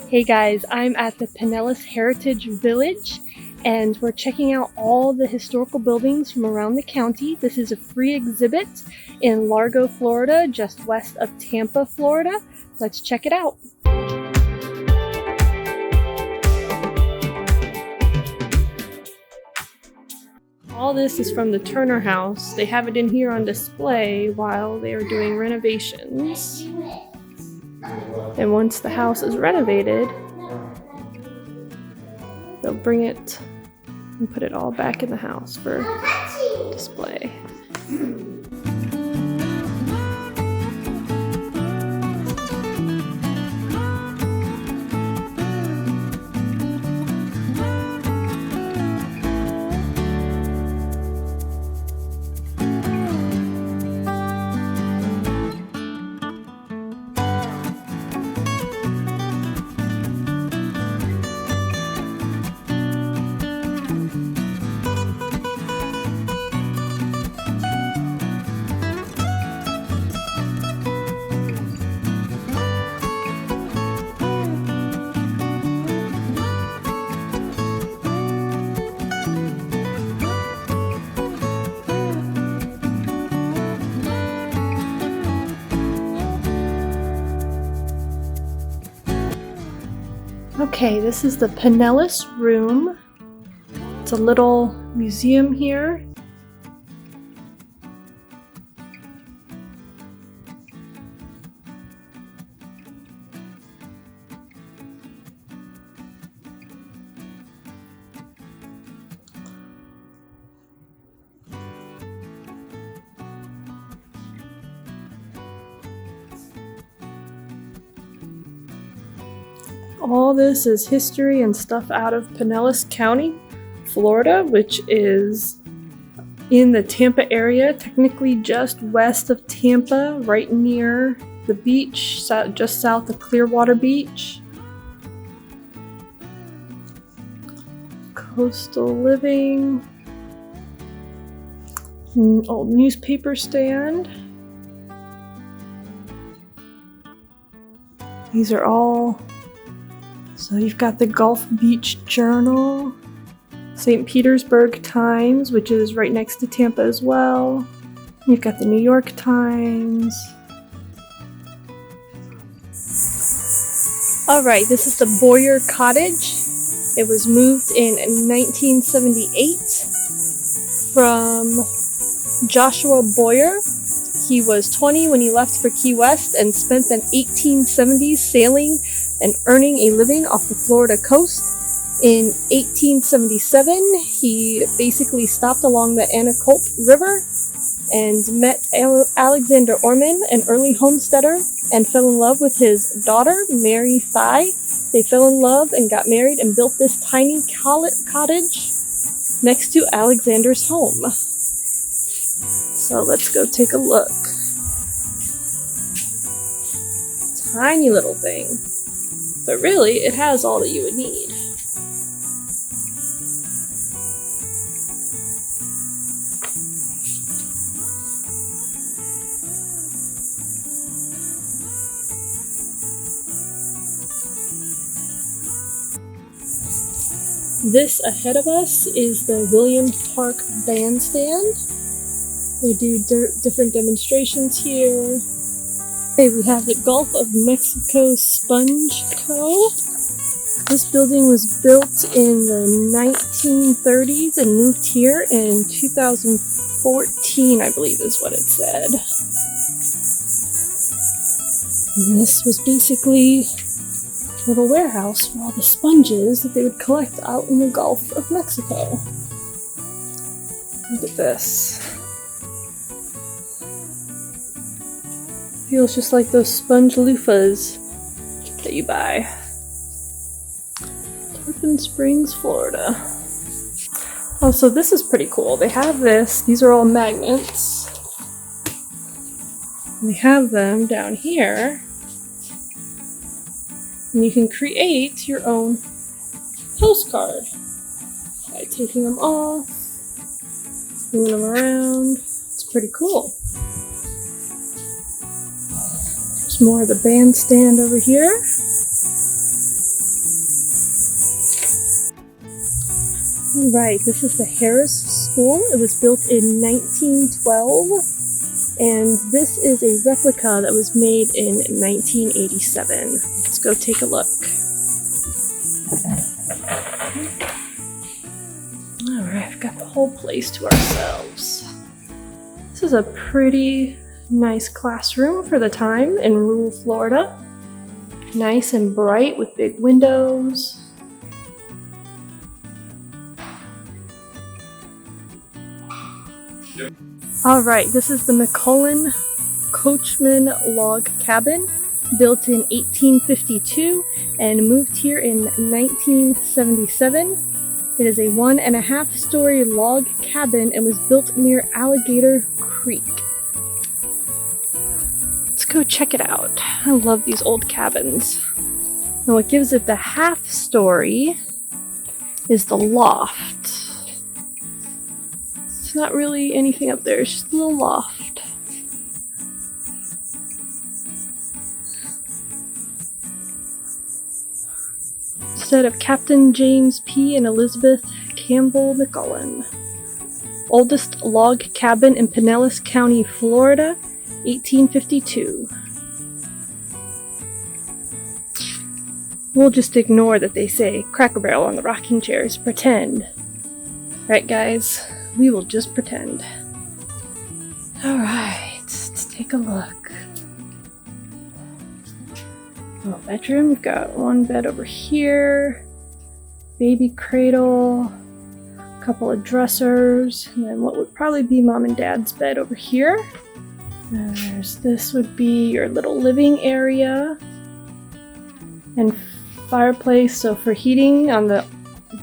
Hey guys, I'm at the Pinellas Heritage Village and we're checking out all the historical buildings from around the county. This is a free exhibit in Largo, Florida, just west of Tampa, Florida. Let's check it out. All this is from the Turner House. They have it in here on display while they are doing renovations. And once the house is renovated, they'll bring it and put it all back in the house for display. Okay, this is the Pinellas room. It's a little museum here. All this is history and stuff out of Pinellas County, Florida, which is in the Tampa area, technically just west of Tampa, right near the beach, just south of Clearwater Beach. Coastal living. An old newspaper stand. These are all... So you've got the Gulf Beach Journal, St. Petersburg Times, which is right next to Tampa as well. You've got the New York Times. Alright, this is the Boyer Cottage. It was moved in 1978 from Joshua Boyer. He was 20 when he left for Key West and spent the 1870s sailing and earning a living off the Florida coast. In 1877, he basically stopped along the Anacolt River and met Alexander Orman, an early homesteader, and fell in love with his daughter, Mary Thigh. They fell in love and got married and built this tiny cottage next to Alexander's home. So let's go take a look. Tiny little thing. But really, it has all that you would need. This ahead of us is the Williams Park Bandstand. They do different demonstrations here. Okay, we have the Gulf of Mexico Sponge Co. This building was built in the 1930s and moved here in 2014, I believe is what it said. And this was basically a little warehouse for all the sponges that they would collect out in the Gulf of Mexico. Look at this. Feels just like those sponge loofahs that you buy. Tarpon Springs, Florida. Oh, so this is pretty cool. They have this. These are all magnets. And they have them down here. And you can create your own postcard by taking them off, moving them around. It's pretty cool. There's more of the bandstand over here. Alright, this is the Harris School. It was built in 1912, and this is a replica that was made in 1987. Let's go take a look. Alright, we've got the whole place to ourselves. This is a pretty nice classroom for the time in rural Florida. Nice and bright with big windows. Alright, this is the McCullen Log Cabin, built in 1852 and moved here in 1977. It is a 1.5-story log cabin and was built near Alligator Creek. Let's go check it out. I love these old cabins. And what gives it the half story is the loft. Not really anything up there, it's just a little loft. Instead of Captain James P. and Elizabeth Campbell McCullen. Oldest log cabin in Pinellas County, Florida, 1852. We'll just ignore that they say Cracker Barrel on the rocking chairs. Pretend. Right, guys? We will just pretend. Alright, let's take a look. Oh, bedroom. We've got one bed over here, baby cradle, a couple of dressers, and then what would probably be mom and dad's bed over here. And this would be your little living area and fireplace, so for heating on the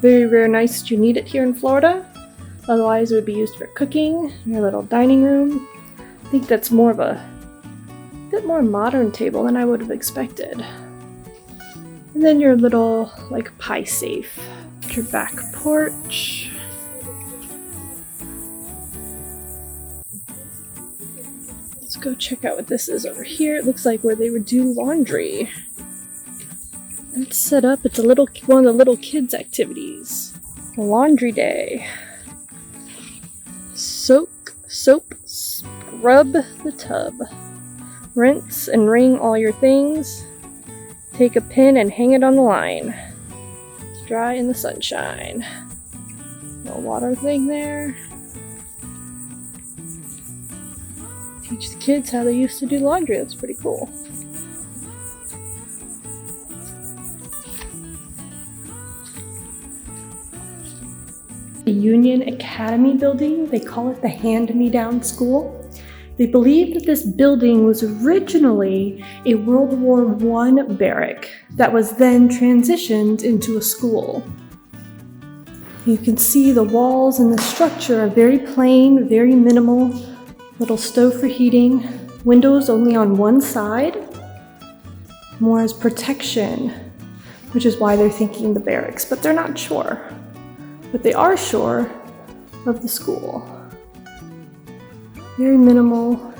very rare nights that you need it here in Florida. Otherwise, it would be used for cooking. Your little dining room. I think that's more of a bit more modern table than I would have expected. And then your little, like, pie safe. Your back porch. Let's go check out what this is over here. It looks like where they would do laundry. It's set up. It's one of the little kids' activities. Laundry day. Soap, scrub the tub. Rinse and wring all your things. Take a pin and hang it on the line. It's dry in the sunshine. Little water thing there. Teach the kids how they used to do laundry. That's pretty cool. The Union Academy building, they call it the Hand-Me-Down School. They believe that this building was originally a World War I barrack that was then transitioned into a school. You can see the walls and the structure are very plain, very minimal. Little stove for heating, windows only on one side, more as protection, which is why they're thinking the barracks, but they're not sure. But they are sure of the school. Very minimal.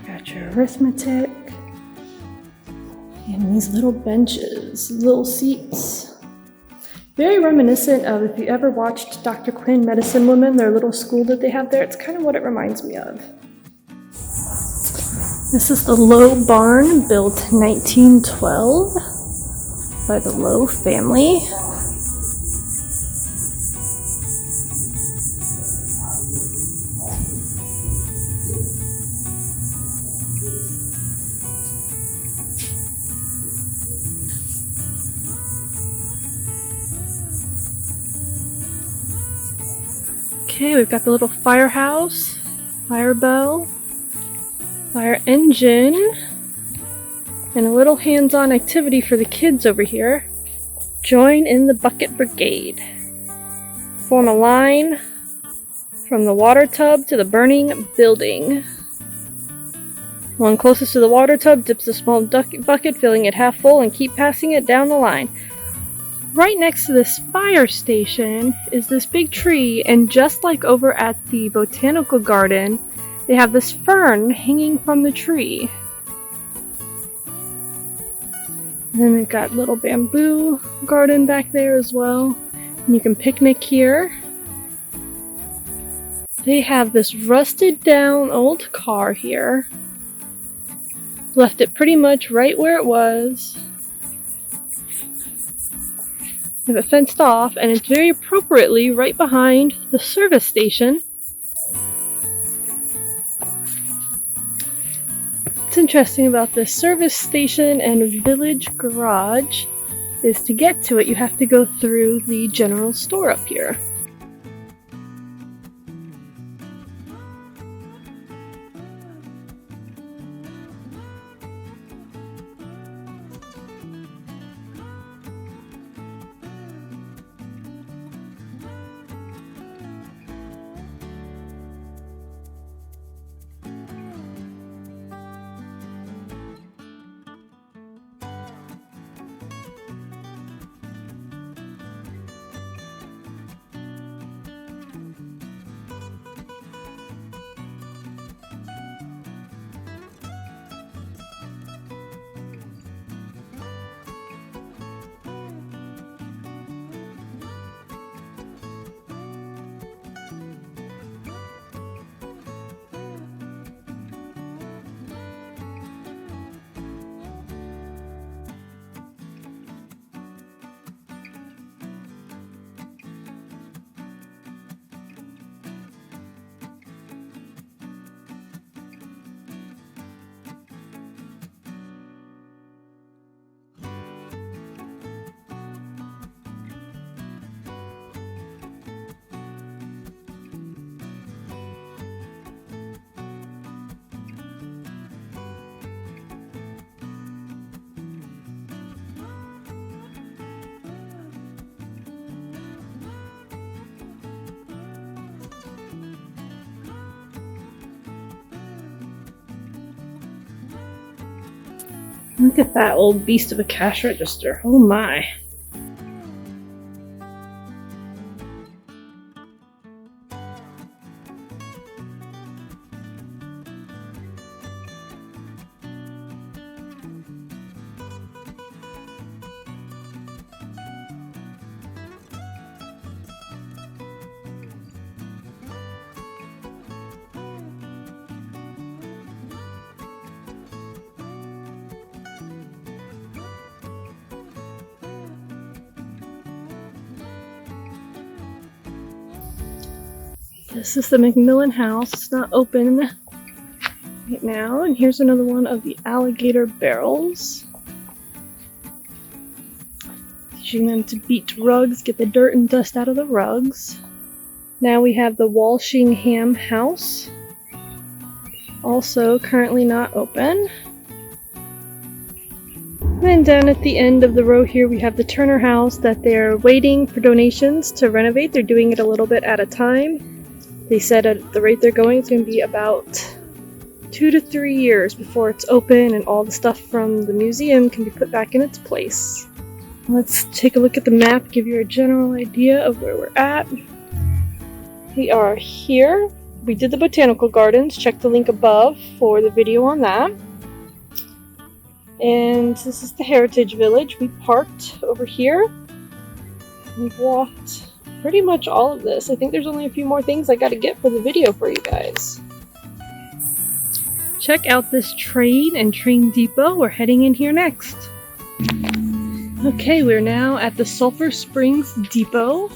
Got your arithmetic. And these little benches, little seats. Very reminiscent of, if you ever watched Dr. Quinn, Medicine Woman, their little school that they have there, it's kind of what it reminds me of. This is the Lowe Barn, built 1912 by the Lowe family. Okay, we've got the little firehouse, fire bell, fire engine, and a little hands-on activity for the kids over here. Join in the bucket brigade. Form a line from the water tub to the burning building. One closest to the water tub dips a small bucket, filling it half full, and keep passing it down the line. Right next to this fire station is this big tree, and just like over at the botanical garden, they have this fern hanging from the tree. And then they've got little bamboo garden back there as well. You can picnic here. They have this rusted down old car here. Left it pretty much right where it was. They have it fenced off, and it's very appropriately right behind the service station. What's interesting about this service station and village garage is to get to it, you have to go through the general store up here. Look at that old beast of a cash register. Oh my. This is the Macmillan House. It's not open right now. And here's another one of the alligator barrels. Teaching them to beat rugs, get the dirt and dust out of the rugs. Now we have the Walshingham House. Also currently not open. And down at the end of the row here we have the Turner House that they're waiting for donations to renovate. They're doing it a little bit at a time. They said at the rate they're going, it's going to be about 2 to 3 years before it's open and all the stuff from the museum can be put back in its place. Let's take a look at the map, give you a general idea of where we're at. We are here. We did the botanical gardens. Check the link above for the video on that. And this is the Heritage Village. We parked over here. We've walked pretty much all of this. I think there's only a few more things I gotta get for the video for you guys. Check out this train and train depot. We're heading in here next. Okay, we're now at the Sulphur Springs Depot.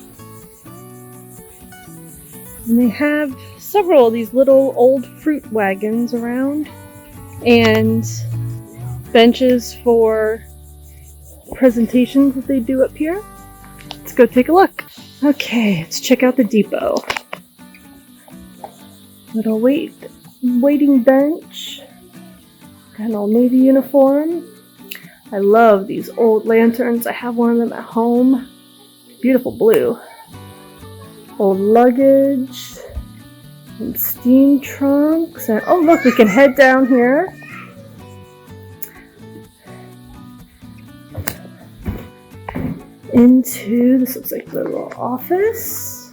And they have several of these little old fruit wagons around and benches for presentations that they do up here. Let's go take a look. Okay, let's check out the depot. Little waiting bench. Got an old Navy uniform. I love these old lanterns. I have one of them at home. Beautiful blue. Old luggage. And steam trunks. And oh look, we can head down here. Into, this looks like the little office.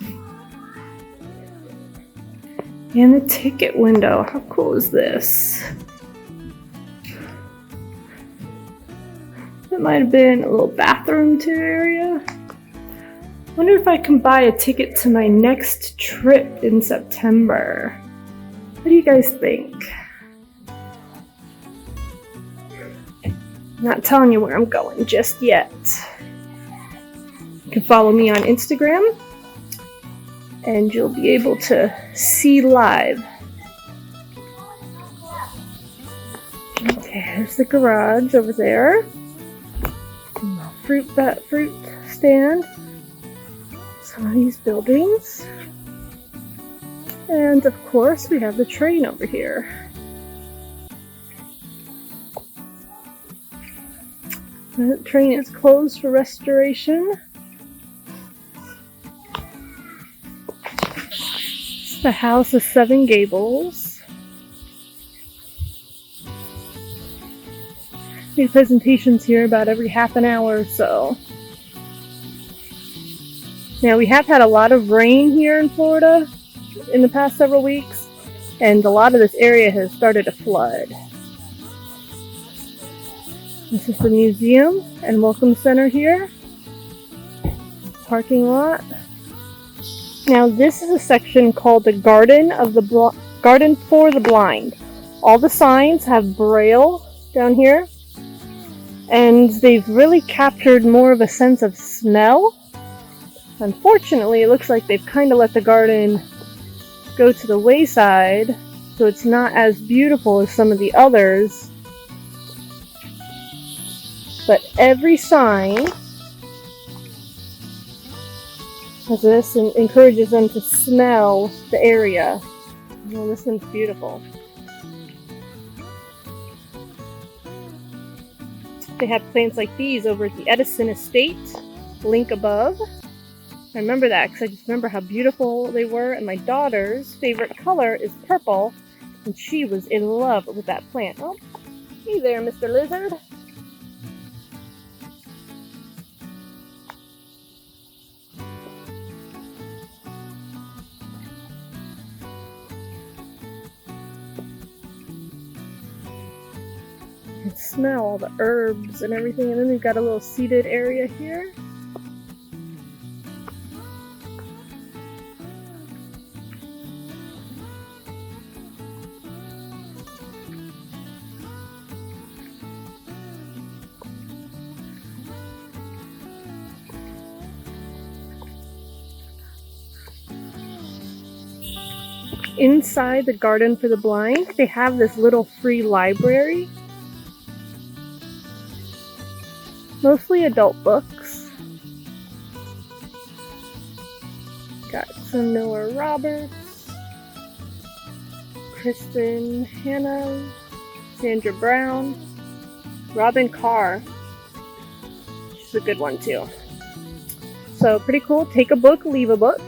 And the ticket window. How cool is this? It might have been a little bathroom too area. Wonder if I can buy a ticket to my next trip in September. What do you guys think? Not telling you where I'm going just yet. You can follow me on Instagram and you'll be able to see live. Okay, there's the garage over there. Fruit stand. Some of these buildings. And of course we have the train over here. The train is closed for restoration. The house is 7 gables. These presentations here about every half an hour or so. Now we have had a lot of rain here in Florida in the past several weeks, and a lot of this area has started to flood. This is the museum and welcome center here. Parking lot. Now this is a section called the Garden for the Blind. All the signs have Braille down here, and they've really captured more of a sense of smell. Unfortunately, it looks like they've kind of let the garden go to the wayside, so it's not as beautiful as some of the others. But every sign has this and encourages them to smell the area. Oh, this one's beautiful. They have plants like these over at the Edison Estate, link above. I remember that because I just remember how beautiful they were, and my daughter's favorite color is purple, and she was in love with that plant. Oh, hey there, Mr. Lizard. You can smell all the herbs and everything, and then we've got a little seated area here. Inside the Garden for the Blind, they have this little free library. Mostly adult books. Got some Noah Roberts, Kristen Hannah, Sandra Brown, Robin Carr. She's a good one too. So pretty cool. Take a book, leave a book.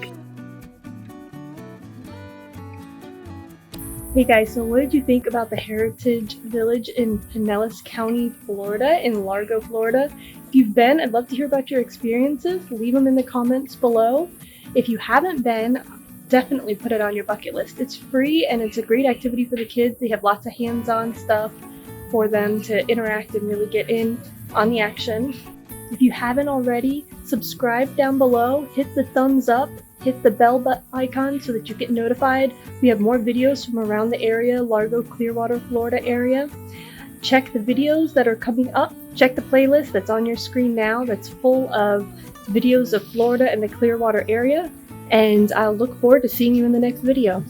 Hey guys, so what did you think about the Heritage Village in Pinellas County, Florida, in Largo, Florida? If you've been, I'd love to hear about your experiences. Leave them in the comments below. If you haven't been, definitely put it on your bucket list. It's free and it's a great activity for the kids. They have lots of hands-on stuff for them to interact and really get in on the action. If you haven't already, subscribe down below, hit the thumbs up, hit the bell icon so that you get notified. We have more videos from around the area, Largo, Clearwater, Florida area. Check the videos that are coming up. Check the playlist that's on your screen now that's full of videos of Florida and the Clearwater area. And I'll look forward to seeing you in the next video.